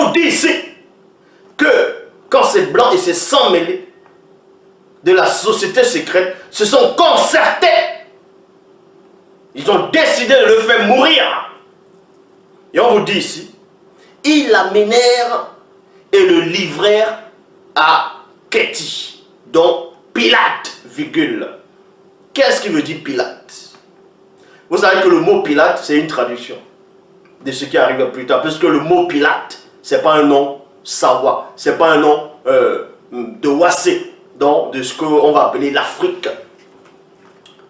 vous dit ici que quand ces blancs et ces sangs mêlés de la société secrète se sont concertés, ils ont décidé de le faire mourir. Et on vous dit ici, ils l'amenèrent et le livrèrent à Kéti, donc Pilate, virgule. Qu'est-ce qui veut dire Pilate? Vous savez que le mot Pilate, c'est une traduction de ce qui arrive plus tard, parce que le mot Pilate, ce n'est pas un nom Sawa, ce n'est pas un nom de Wassé, donc de ce qu'on va appeler l'Afrique.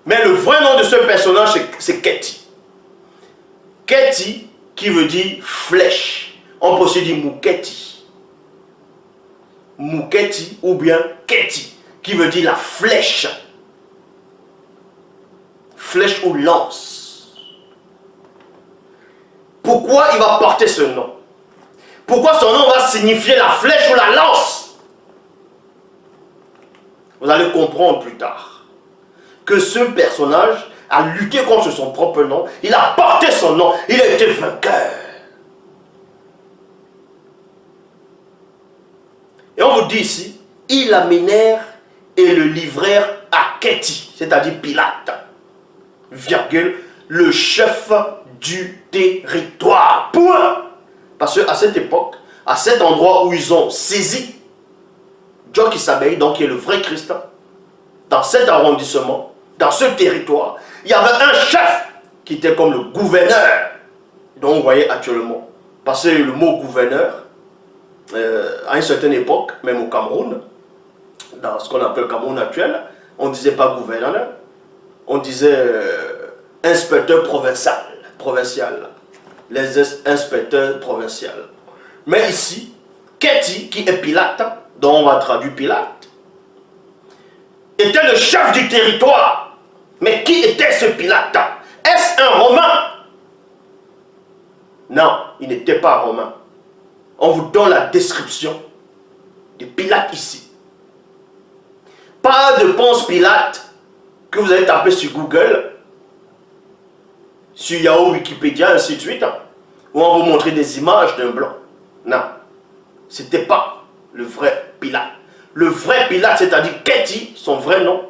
Mais le vrai nom de ce personnage, c'est Kéti. Kéti, qui veut dire flèche. On peut aussi dire Mouketi. Mouketi ou bien Kéti, qui veut dire la flèche. Flèche ou lance. Pourquoi il va porter ce nom? Pourquoi son nom va signifier la flèche ou la lance? Vous allez comprendre plus tard que ce personnage a lutté contre son propre nom, il a porté son nom, il a été vainqueur. Et on vous dit ici, ils l'amenèrent et le livrèrent à Kéti, c'est-à-dire Pilate, virgule, le chef du territoire. Point. Parce qu'à cette époque, à cet endroit où ils ont saisi John Kisabeyi, donc qui est le vrai Christ, dans cet arrondissement, dans ce territoire, il y avait un chef qui était comme le gouverneur, dont vous voyez actuellement. Parce que le mot gouverneur, à une certaine époque, même au Cameroun, dans ce qu'on appelle le Cameroun actuel, on ne disait pas gouverneur, on disait inspecteur provincial, les inspecteurs provinciaux. Mais ici, Kéti, qui est Pilate, dont on va traduire Pilate, était le chef du territoire. Mais qui était ce Pilate? Est-ce un Romain? Non, il n'était pas romain. On vous donne la description de Pilate ici. Pas de Ponce Pilate que vous allez taper sur Google, sur Yahoo, Wikipédia, ainsi de suite, où on va vous montrer des images d'un blanc. Non, c'était pas le vrai Pilate. Le vrai Pilate, c'est-à-dire Kéti, son vrai nom.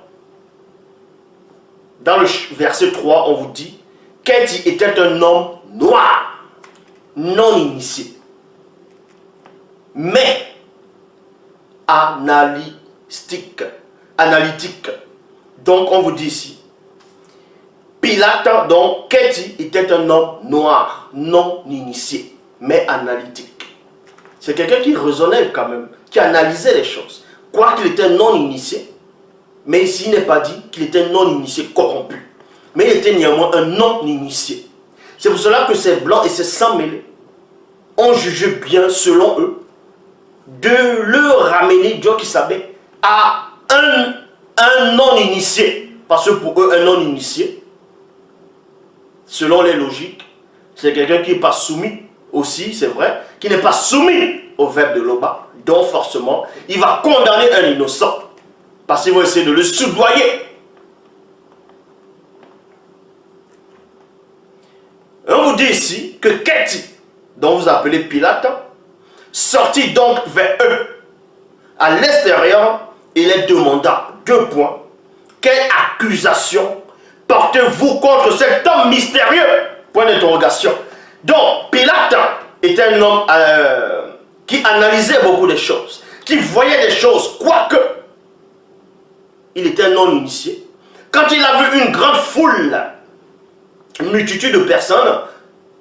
Dans le verset 3, on vous dit, Kéti était un homme noir, non initié, mais analytique. Donc on vous dit ici, Pilate, donc Kéti était un homme noir, non initié, mais analytique. C'est quelqu'un qui raisonnait quand même, qui analysait les choses. Quoiqu'il était non initié, mais ici il n'est pas dit qu'il était non initié corrompu, mais il était néanmoins un non initié. C'est pour cela que ces blancs et ces sangs mêlés ont jugé bien, selon eux, de le ramener, Dieu qui savait, à un non-initié. Parce que pour eux, un non-initié, selon les logiques, c'est quelqu'un qui n'est pas soumis aussi, c'est vrai, qui n'est pas soumis au verbe de l'Oba. Donc forcément, il va condamner un innocent. Parce qu'il va essayer de le soudoyer. On vous dit ici que Kéti, dont vous appelez Pilate, sortit donc vers eux. À l'extérieur, il les demanda 2 points. Quelle accusation portez-vous contre cet homme mystérieux? Point d'interrogation. Donc, Pilate était un homme qui analysait beaucoup de choses, qui voyait des choses, quoique il était un non-initié. Quand il a vu une grande foule, une multitude de personnes,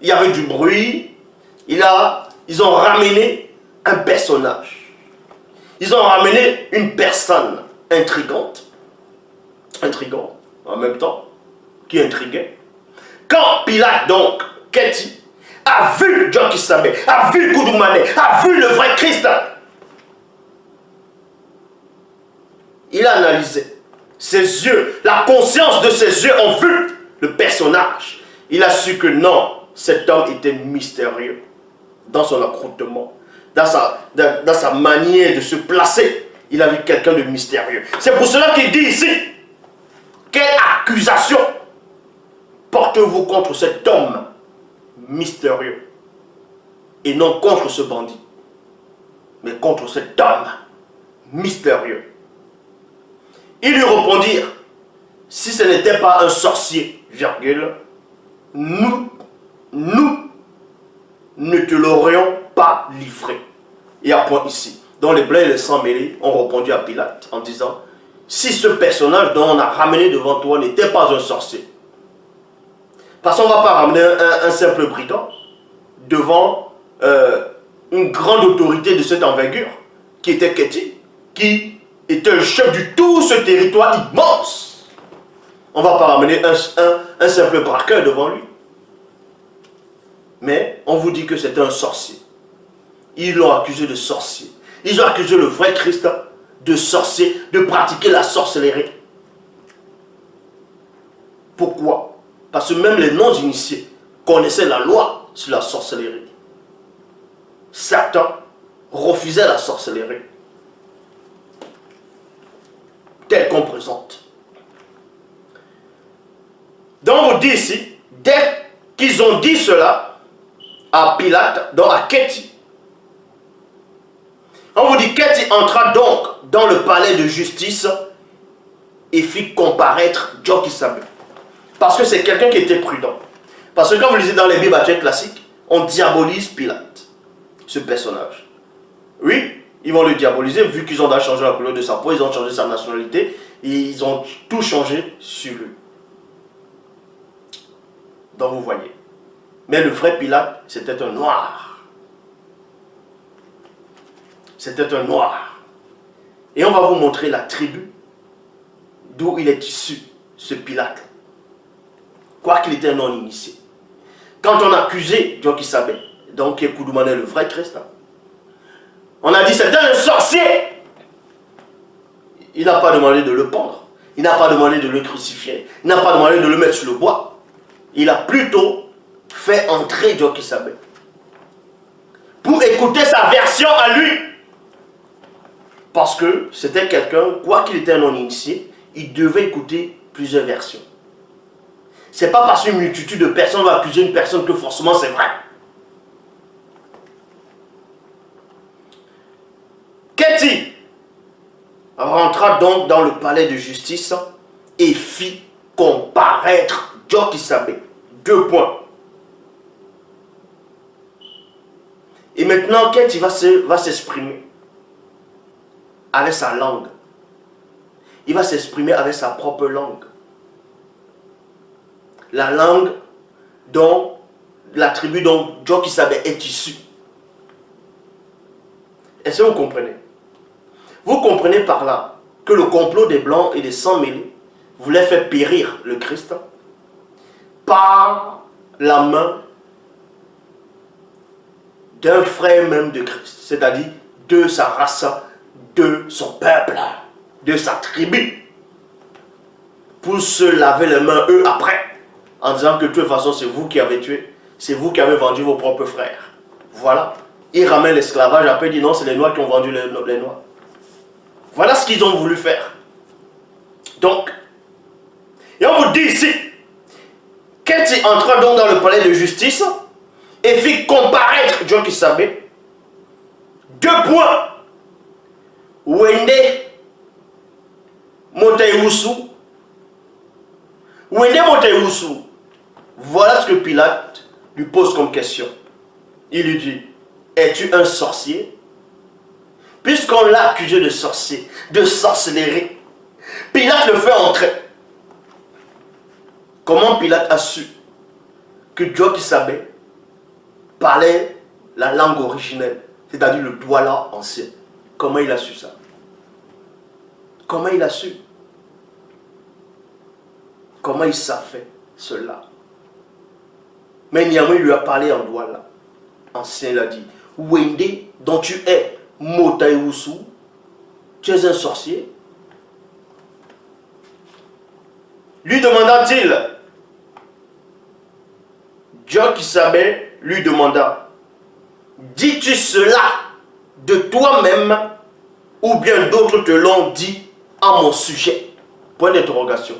il y avait du bruit, ils ont ramené un personnage. Ils ont ramené une personne intrigante en même temps, qui intriguait. Quand Pilate, donc, Kéti, a vu John Kisabeyi, a vu Koudoumane, a vu le vrai Christ, il a analysé. Ses yeux, la conscience de ses yeux ont vu le personnage. Il a su que non, cet homme était mystérieux dans son accroutement, dans sa manière de se placer. Il a vu quelqu'un de mystérieux. C'est pour cela qu'il dit ici, quelle accusation portez-vous contre cet homme mystérieux et non contre ce bandit? mais contre cet homme mystérieux. Ils lui répondirent, si ce n'était pas un sorcier, virgule, nous ne te l'aurions pas livré. Il y a un point ici. Donc les blancs et les sans mêlés ont répondu à Pilate en disant, si ce personnage dont on a ramené devant toi n'était pas un sorcier, parce qu'on ne va pas ramener un simple brigand devant une grande autorité de cette envergure, qui était Kéti, qui était le chef de tout ce territoire immense. On ne va pas ramener un simple braqueur devant lui. Mais on vous dit que c'était un sorcier. Ils l'ont accusé de sorcier. Ils ont accusé le vrai Christ de sorcier, de pratiquer la sorcellerie. Pourquoi? Parce que même les non-initiés connaissaient la loi sur la sorcellerie. Satan refusait la sorcellerie telle qu'on présente. Donc on vous dit ici, dès qu'ils ont dit cela à Pilate, donc à Kéti, on vous dit Kéti entra donc dans le palais de justice et fit comparaître Djokisabé. Parce que c'est quelqu'un qui était prudent. Parce que quand vous lisez dans les Bibles actuelles classiques, on diabolise Pilate, ce personnage. Oui, ils vont le diaboliser vu qu'ils ont changé la couleur de sa peau, ils ont changé sa nationalité, et ils ont tout changé sur lui. Donc vous voyez. Mais le vrai Pilate, c'était un noir. C'était un noir. Et on va vous montrer la tribu d'où il est issu, ce Pilate. Quoiqu'il était non initié. Quand on accusait Djokisabé, donc Koudoumane le vrai Christ, on a dit c'était un sorcier. Il n'a pas demandé de le pendre. Il n'a pas demandé de le crucifier. Il n'a pas demandé de le mettre sur le bois. Il a plutôt fait entrer Djokisabé pour écouter sa version à lui. Parce que c'était quelqu'un, quoi qu'il était non initié, il devait écouter plusieurs versions. C'est pas parce qu'une multitude de personnes va accuser une personne que forcément c'est vrai. Kéti rentra donc dans le palais de justice et fit comparaître Djokisabé. 2 points. Et maintenant, Kéti va s'exprimer avec sa langue. Il va s'exprimer avec sa propre langue. La langue dont la tribu dont Djokisabé est issue. Est-ce que vous comprenez? Vous comprenez par là que le complot des Blancs et des sans-mêlés voulait faire périr le Christ par la main d'un frère même de Christ, c'est-à-dire de sa race, de son peuple, de sa tribu, pour se laver les mains eux après, en disant que de toute façon c'est vous qui avez tué, c'est vous qui avez vendu vos propres frères. Voilà. Ils ramènent l'esclavage, après ils disent non, c'est les Noirs qui ont vendu les Noirs. Voilà ce qu'ils ont voulu faire. Donc, et on vous dit ici, Kéti entra donc dans le palais de justice et fit comparaître Djokisabé. 2 points. Wende Moteiwusu. Wende Moteiwusu. Voilà ce que Pilate lui pose comme question. Il lui dit, es-tu un sorcier? Puisqu'on l'a accusé de sorcier, de sorcellerie, Pilate le fait entrer. Comment Pilate a su que Djokisabé parlait la langue originelle, c'est-à-dire le Douala ancien? Comment il a su ça? Comment il a su? Comment il savait cela? Mais Niamey lui a parlé en Douala ancien, il a dit, Wende, dont tu es Moteiwusu, tu es un sorcier? Lui demanda-t-il. Djokisabé lui demanda, dis-tu cela de toi-même ou bien d'autres te l'ont dit à mon sujet? Point d'interrogation.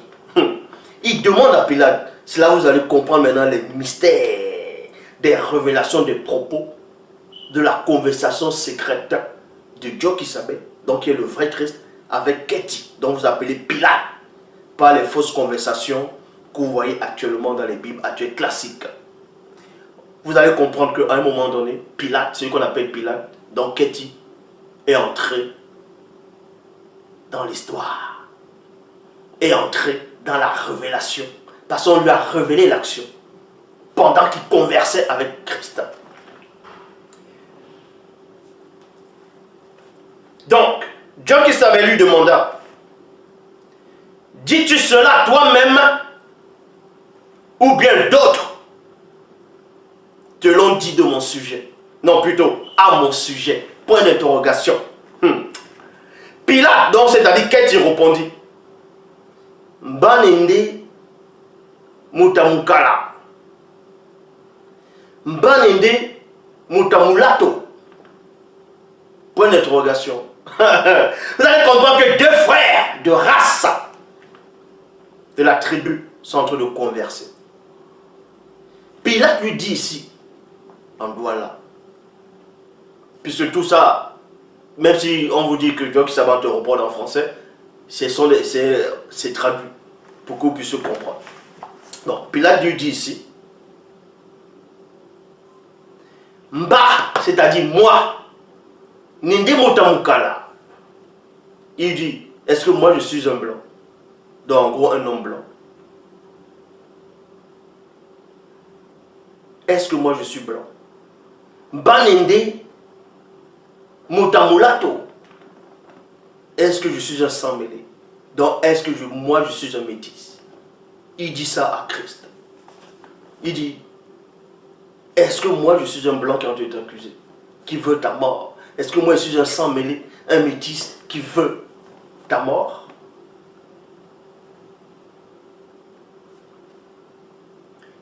Il demande à Pilate. C'est là que vous allez comprendre maintenant les mystères des révélations des propos de la conversation secrète de Djokisabé, donc qui est le vrai Christ, avec Kéti, dont vous appelez Pilate, par les fausses conversations que vous voyez actuellement dans les Bibles actuelles classiques. Vous allez comprendre qu'à un moment donné, Pilate, celui qu'on appelle Pilate, donc Kéti, est entré dans l'histoire, est entré dans la révélation, parce qu'on lui a révélé l'action pendant qu'il conversait avec Christ. Donc, Djokisabé lui demanda, dis-tu cela toi-même ou bien d'autres te l'ont dit de mon sujet? Non, plutôt à mon sujet. Point d'interrogation. Pilate, donc c'est-à-dire qu'est-il répondit? Mbanende mutamukala. Mbanende mutamulato. Point d'interrogation. Vous allez comprendre que deux frères de race de la tribu sont en train de converser. Pilate lui dit ici, en Douala, puisque tout ça, même si on vous dit que Djokisabé te reprend en français, c'est traduit pour que vous puissiez comprendre. Donc, Pilate lui dit ici, Mba, c'est-à-dire moi, Ninde Motamukala. Il dit, est-ce que moi je suis un blanc? Donc en gros un homme blanc. Est-ce que moi je suis blanc? Banende Motamulato. Est-ce que je suis un sang mêlé? Donc est-ce que moi je suis un métis? Il dit ça à Christ. Il dit, est-ce que moi je suis un blanc qui a été accusé, qui veut ta mort? Est-ce que moi je suis un sang mêlé, un métis qui veut ta mort?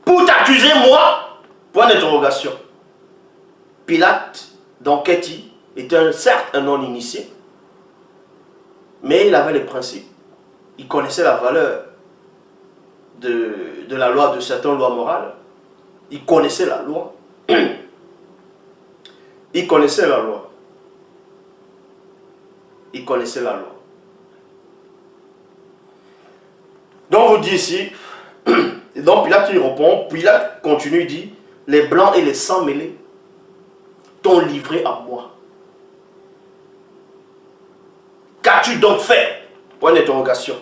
Pour t'accuser, moi? Point d'interrogation. Pilate, donc Kéti, était certes un non-initié, mais il avait les principes. Il connaissait la valeur de la loi, de certaines lois morales. Il connaissait la loi. Il connaissait la loi. Il connaissait la loi. Donc vous dit ici, et donc Pilate il répond, Pilate continue, il dit, les blancs et les sangs mêlés t'ont livré à moi. Qu'as-tu donc fait? Point d'interrogation.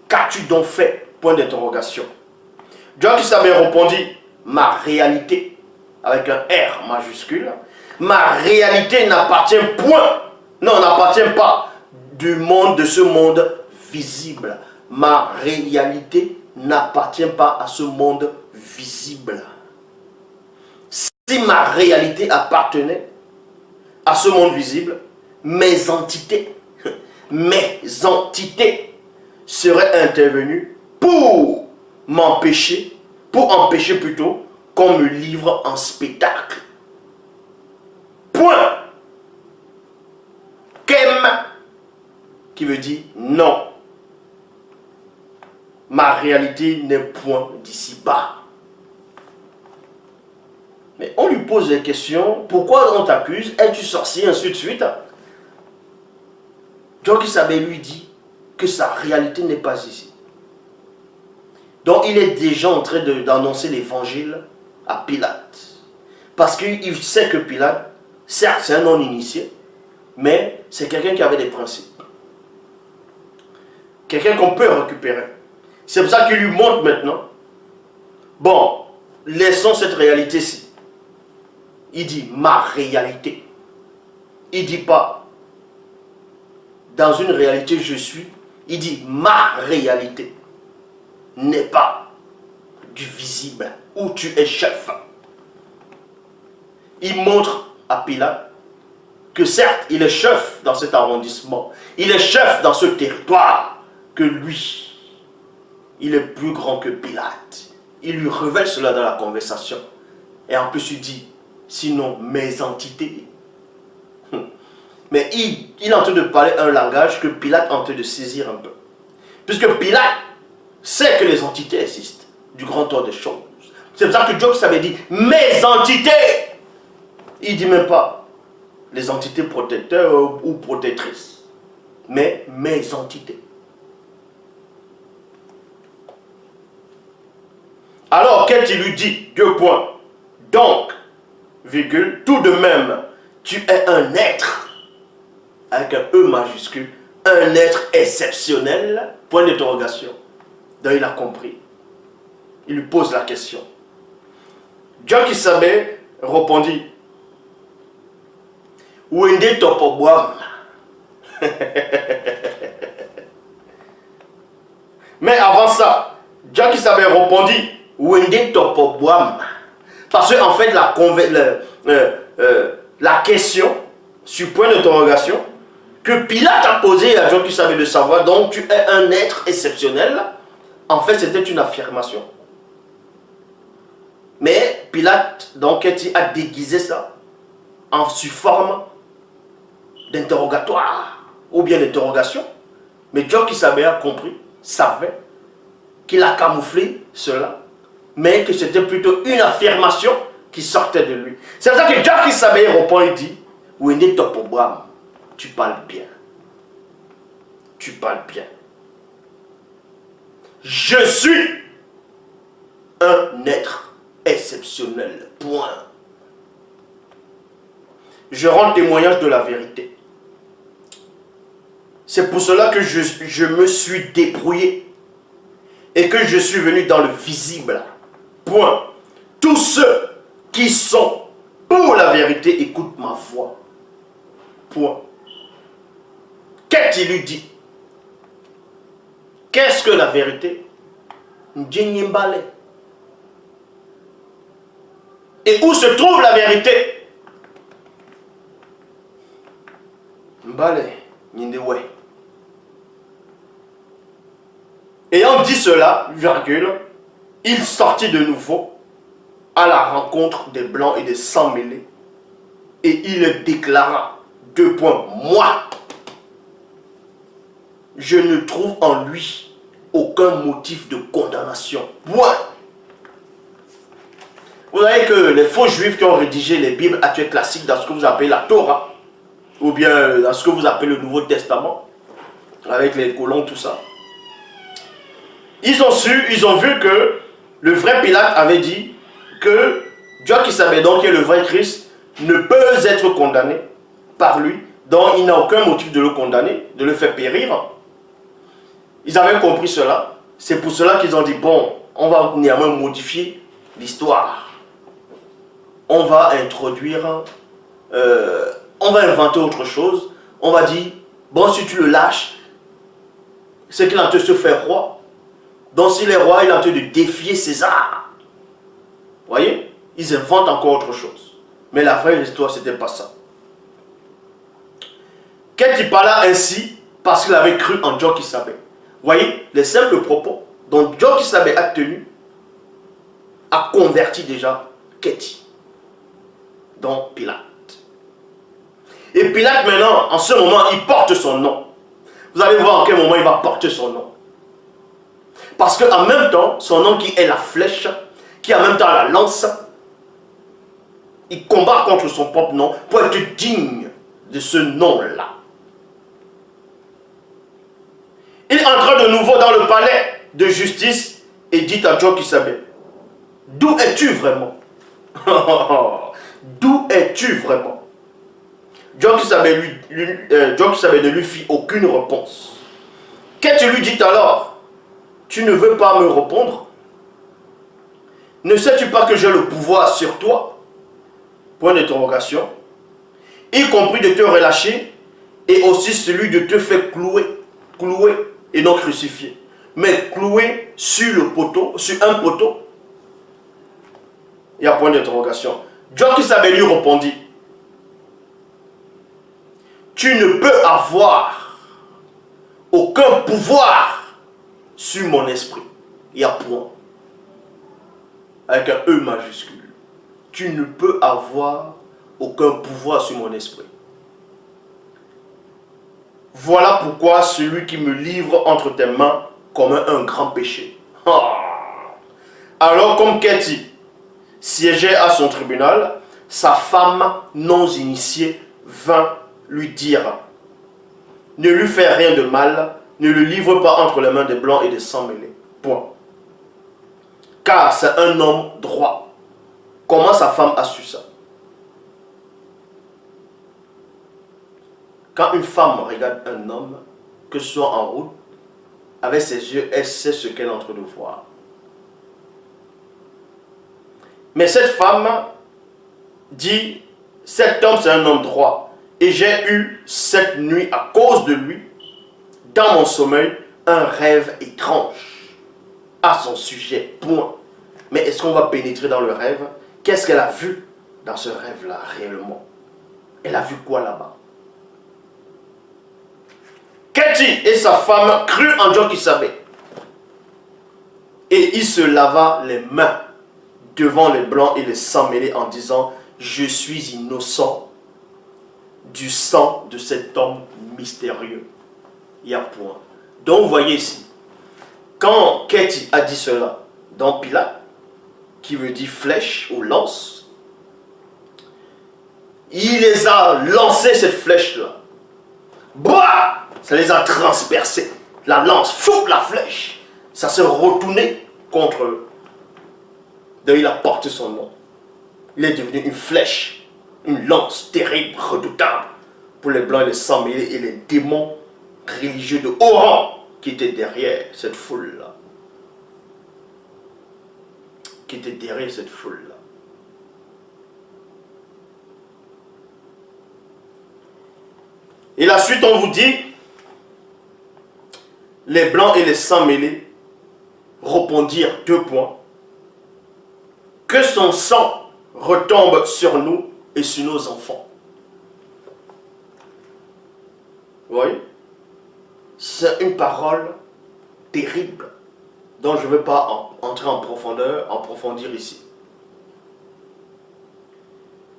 Qu'as-tu donc fait? Point d'interrogation. Djokisabé répondit, ma réalité, avec un R majuscule, ma réalité n'appartient point, non, n'appartient pas du monde, de ce monde visible. Ma réalité n'appartient pas à ce monde visible. Si ma réalité appartenait à ce monde visible, mes entités seraient intervenues pour m'empêcher, plutôt qu'on me livre en spectacle. Point. Kem, qui veut dire non. Ma réalité n'est point d'ici-bas. Mais on lui pose des questions. Pourquoi on t'accuse? Es-tu sorcier? Ainsi de suite. Djokisabé lui dit que sa réalité n'est pas ici. Donc il est déjà en train d'annoncer l'évangile à Pilate. Parce qu'il sait que Pilate, certes c'est un non-initié, mais c'est quelqu'un qui avait des principes. Quelqu'un qu'on peut récupérer. C'est pour ça qu'il lui montre maintenant. Bon, laissons cette réalité-ci. Il dit ma réalité. Il ne dit pas dans une réalité je suis. Il dit ma réalité n'est pas du visible où tu es chef. Il montre à Pilate que certes il est chef dans cet arrondissement. Il est chef dans ce territoire. Que lui, il est plus grand que Pilate. Il lui révèle cela dans la conversation. Et en plus il dit, sinon mes entités. Mais il est en train de parler un langage que Pilate est en train de saisir un peu. Puisque Pilate sait que les entités existent, du grand ordre des choses. C'est pour ça que Djokisabé dit, mes entités. Il ne dit même pas les entités protecteurs ou protectrices, mais mes entités. Alors, qu'est-ce qu'il lui dit? Deux points. Donc, virgule, tout de même, tu es un être, avec un E majuscule, un être exceptionnel, point d'interrogation. Donc, il a compris. Il lui pose la question. John Kissabe répondit, Wende Topobwam. Mais avant ça, John Kissabe répondit, Wende Topobwam. Parce qu'en fait, la question, sur point d'interrogation, que Pilate a posé à John Kissabe de savoir, donc tu es un être exceptionnel, en fait, c'était une affirmation. Mais Pilate, donc, a déguisé ça sous forme d'interrogatoire ou bien d'interrogation. Mais John Kissabe a compris, savait qu'il a camouflé cela, mais que c'était plutôt une affirmation qui sortait de lui. C'est pour ça que John Kissabe répond et dit, Wende Topobwam, tu parles bien. Tu parles bien. Je suis un être exceptionnel. Point. Je rends témoignage de la vérité. C'est pour cela que je me suis débrouillé et que je suis venu dans le visible. Point. Tous ceux qui sont pour la vérité écoutent ma voix. Point. Qu'est-ce qu'il lui dit? Qu'est-ce que la vérité? Ndjenyimbale. Et où se trouve la vérité? Mbale, Nindewe. Ayant dit cela, virgule, il sortit de nouveau à la rencontre des blancs et des sans-mêlés. Et il déclara, deux points, moi, je ne trouve en lui aucun motif de condamnation. Point. Vous savez que les faux juifs qui ont rédigé les Bibles actuelles classiques dans ce que vous appelez la Torah, ou bien dans ce que vous appelez le Nouveau Testament, avec les colons, tout ça, ils ont vu que le vrai Pilate avait dit que Dieu qui savait donc que le vrai Christ ne peut être condamné par lui, donc il n'a aucun motif de le condamner, de le faire périr. Ils avaient compris cela. C'est pour cela qu'ils ont dit, bon, on va néanmoins modifier l'histoire. On va introduire, on va inventer autre chose. On va dire, bon, si tu le lâches, c'est qu'il est en train de se faire roi. Donc s'il est roi, il est en train de défier César. Vous voyez? Ils inventent encore autre chose. Mais la vraie histoire, ce n'était pas ça. Qu'est-ce parla ainsi parce qu'il avait cru en Dieu qui savait. Voyez, les simples propos dont Dieu qui savait a tenu a converti déjà Ketty dans Pilate. Et Pilate maintenant, en ce moment, il porte son nom. Vous allez voir en quel moment il va porter son nom. Parce qu'en même temps, son nom qui est la flèche, qui en même temps la lance, il combat contre son propre nom pour être digne de ce nom-là. Il entra de nouveau dans le palais de justice et dit à Dieu qui savait, d'où es-tu vraiment? D'où es-tu vraiment? Dieu qui savait ne lui fit aucune réponse. Qu'est-ce que tu lui dis alors? Tu ne veux pas me répondre? Ne sais-tu pas que j'ai le pouvoir sur toi? Point d'interrogation. Y compris de te relâcher et aussi celui de te faire clouer et non crucifié, mais cloué sur le poteau, sur un poteau. Il y a point d'interrogation. Dieu qui savait lui répondit, tu ne peux avoir aucun pouvoir sur mon esprit. Il y a point. Avec un E majuscule. Tu ne peux avoir aucun pouvoir sur mon esprit. Voilà pourquoi celui qui me livre entre tes mains commet un grand péché. Alors comme Ketty siégeait à son tribunal, sa femme non initiée vint lui dire, ne lui fais rien de mal, ne le livre pas entre les mains des blancs et des sans-mêlés. Point. Car c'est un homme droit. Comment sa femme a su ça? Quand une femme regarde un homme, que ce soit en route, avec ses yeux, elle sait ce qu'elle est en train de voir. Mais cette femme dit, cet homme c'est un homme droit. Et j'ai eu cette nuit, à cause de lui, dans mon sommeil, un rêve étrange à son sujet. Point. Mais est-ce qu'on va pénétrer dans le rêve? Qu'est-ce qu'elle a vu dans ce rêve-là réellement? Elle a vu quoi là-bas? Katie et sa femme crurent en Dieu qui savait. Et il se lava les mains devant les blancs et les sans-mêlés en disant, je suis innocent du sang de cet homme mystérieux. Il y a point. Donc vous voyez ici, quand Katie a dit cela dans Pilate, qui veut dire flèche ou lance, il les a lancé cette flèche-là. Bah! Ça les a transpercés. La lance, fou, la flèche. Ça s'est retourné contre eux. Donc il a porté son nom. Il est devenu une flèche, une lance terrible, redoutable pour les blancs et les sans-mêlés et les démons religieux de haut rang qui étaient derrière cette foule-là. Qui étaient derrière cette foule-là. Et la suite, on vous dit, les blancs et les sans-mêlés répondirent 2 points. Que son sang retombe sur nous et sur nos enfants. Vous voyez? C'est une parole terrible dont je ne vais pas entrer en profondeur, approfondir ici.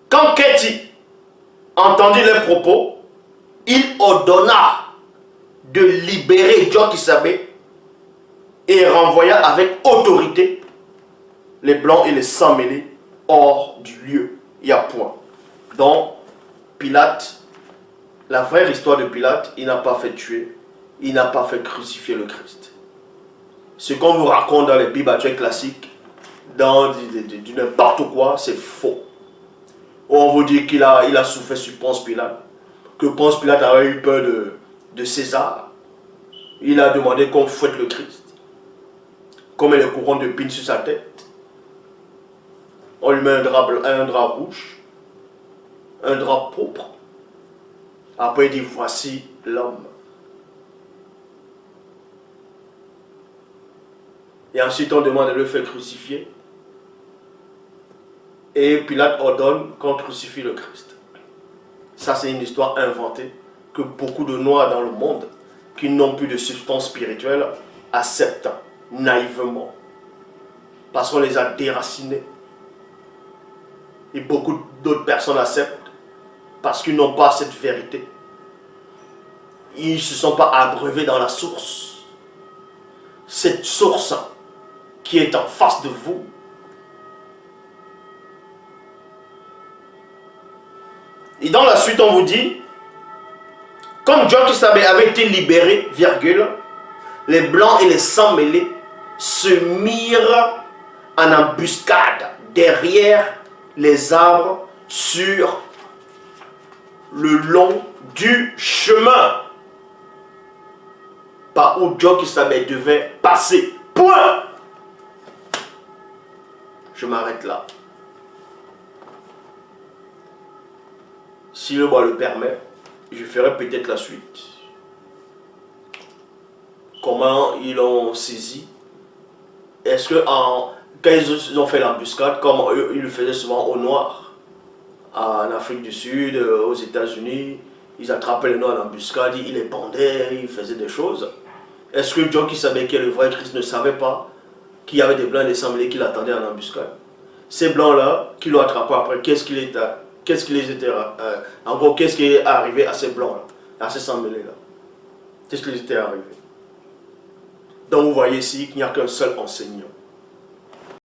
Quand Katie entendit les propos, il ordonna de libérer Dieu qui savait et renvoya avec autorité les blancs et les sans-mêlés hors du lieu. Il y a point. Donc, Pilate, la vraie histoire de Pilate, il n'a pas fait tuer, il n'a pas fait crucifier le Christ. Ce qu'on vous raconte dans les Bibles actuelles classiques, dans du n'importe quoi, c'est faux. On vous dit qu'il a souffert sur Ponce Pilate, que Ponce Pilate avait eu peur de César. Il a demandé qu'on fouette le Christ, qu'on met les couronnes de pine sur sa tête. On lui met un drap rouge, un drap pourpre. Après il dit, voici l'homme. Et ensuite on demande de le faire crucifier. Et Pilate ordonne qu'on crucifie le Christ. Ça c'est une histoire inventée que beaucoup de noirs dans le monde qui n'ont plus de substance spirituelle acceptent naïvement. Parce qu'on les a déracinés. Et beaucoup d'autres personnes acceptent parce qu'ils n'ont pas cette vérité. Ils ne se sont pas abreuvés dans la source. Cette source qui est en face de vous. Et dans la suite, on vous dit, comme Dieu qui savait avait été libéré, virgule, les blancs et les sans-mêlés se mirent en embuscade derrière les arbres sur le long du chemin par où Dieu qui savait devait passer. Point. Je m'arrête là. Si le roi le permet, je ferai peut-être la suite. Comment ils l'ont saisi? Est-ce que quand ils ont fait l'embuscade, comme ils le faisaient souvent au noir, en Afrique du Sud, aux États-Unis, ils attrapaient les noirs en embuscade, ils les pendaient, ils faisaient des choses. Est-ce que Dieu qui savait qui est le vrai Christ ne savait pas qu'il y avait des blancs et des sans-mêlés qui l'attendaient en embuscade? Ces blancs-là, qui l'ont attrapé après, qu'est-ce qui est arrivé à ces blancs-là, à ces sans-mêlés-là? Qu'est-ce qui les était arrivé? Donc vous voyez ici qu'il n'y a qu'un seul enseignant.